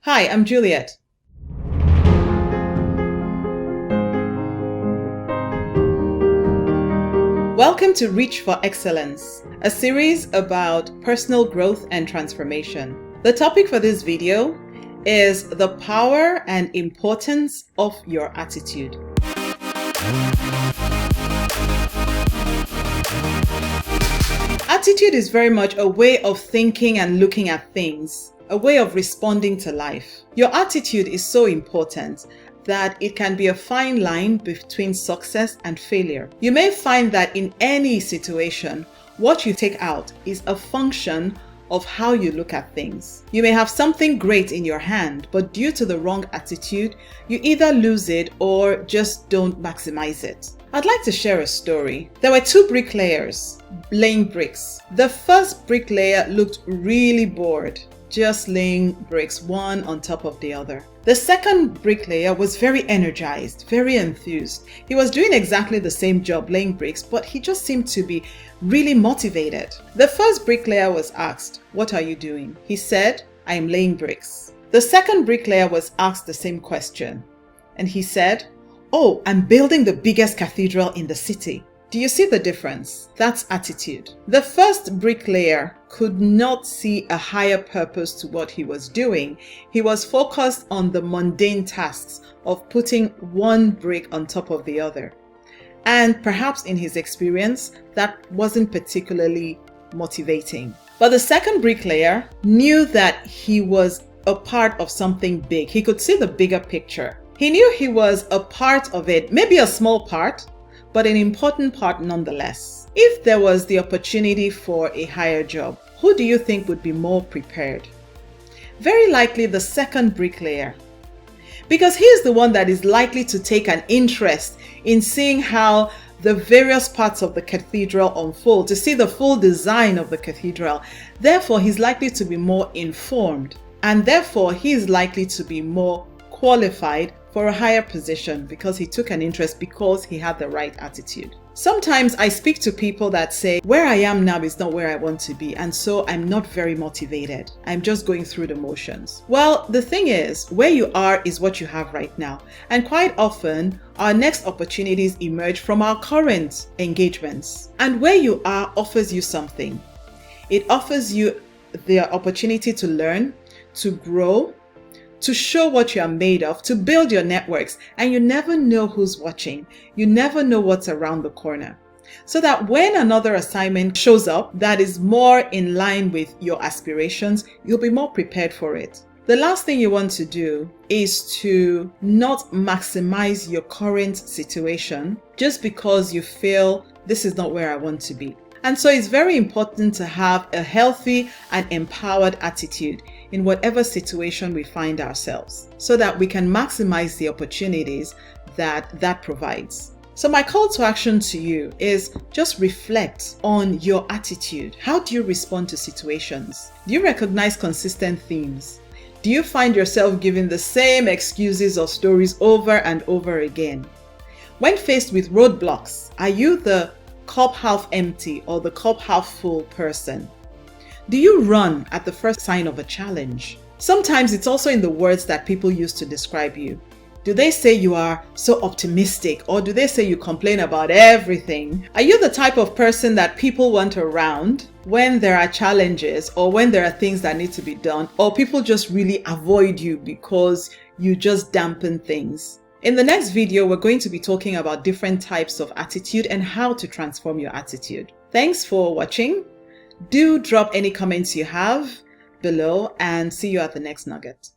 Hi, I'm Juliet. Welcome to Reach for Excellence, a series about personal growth and transformation. The topic for this video is the power and importance of your attitude. Attitude is very much a way of thinking and looking at things, a way of responding to life. Your attitude is so important that it can be a fine line between success and failure. You may find that in any situation, what you take out is a function of how you look at things. You may have something great in your hand, but due to the wrong attitude, you either lose it or just don't maximize it. I'd like to share a story. There were two bricklayers laying bricks. The first bricklayer looked really bored, just laying bricks one on top of the other. The second bricklayer was very energized, very enthused. He was doing exactly the same job laying bricks, but he just seemed to be really motivated. The first bricklayer was asked, "What are you doing?" He said, "I am laying bricks." The second bricklayer was asked the same question, and he said, "Oh, I'm building the biggest cathedral in the city." Do you see the difference? That's attitude. The first bricklayer could not see a higher purpose to what he was doing. He was focused on the mundane tasks of putting one brick on top of the other. And perhaps in his experience, that wasn't particularly motivating. But the second bricklayer knew that he was a part of something big. He could see the bigger picture. He knew he was a part of it, maybe a small part, but an important part nonetheless. If there was the opportunity for a higher job, who do you think would be more prepared? Very likely the second bricklayer, because he is the one that is likely to take an interest in seeing how the various parts of the cathedral unfold, to see the full design of the cathedral. Therefore, he's likely to be more informed, and therefore he is likely to be more qualified for a higher position because he took an interest, because he had the right attitude. Sometimes I speak to people that say, where I am now is not where I want to be, and so I'm not very motivated. I'm just going through the motions. Well, the thing is, where you are is what you have right now. And quite often, our next opportunities emerge from our current engagements. And where you are offers you something. It offers you the opportunity to learn, to grow, to show what you are made of, to build your networks, and you never know who's watching. You never know what's around the corner. So that when another assignment shows up that is more in line with your aspirations, you'll be more prepared for it. The last thing you want to do is to not maximize your current situation just because you feel this is not where I want to be. And so it's very important to have a healthy and empowered attitude in whatever situation we find ourselves, so that we can maximize the opportunities that provides. So my call to action to you is just reflect on your attitude. How do you respond to situations? Do you recognize consistent themes? Do you find yourself giving the same excuses or stories over and over again? When faced with roadblocks, are you the cup half empty or the cup half full person? Do you run at the first sign of a challenge? Sometimes it's also in the words that people use to describe you. Do they say you are so optimistic, or do they say you complain about everything? Are you the type of person that people want around when there are challenges or when there are things that need to be done, or people just really avoid you because you just dampen things? In the next video, we're going to be talking about different types of attitude and how to transform your attitude. Thanks for watching. Do drop any comments you have below, and see you at the next nugget.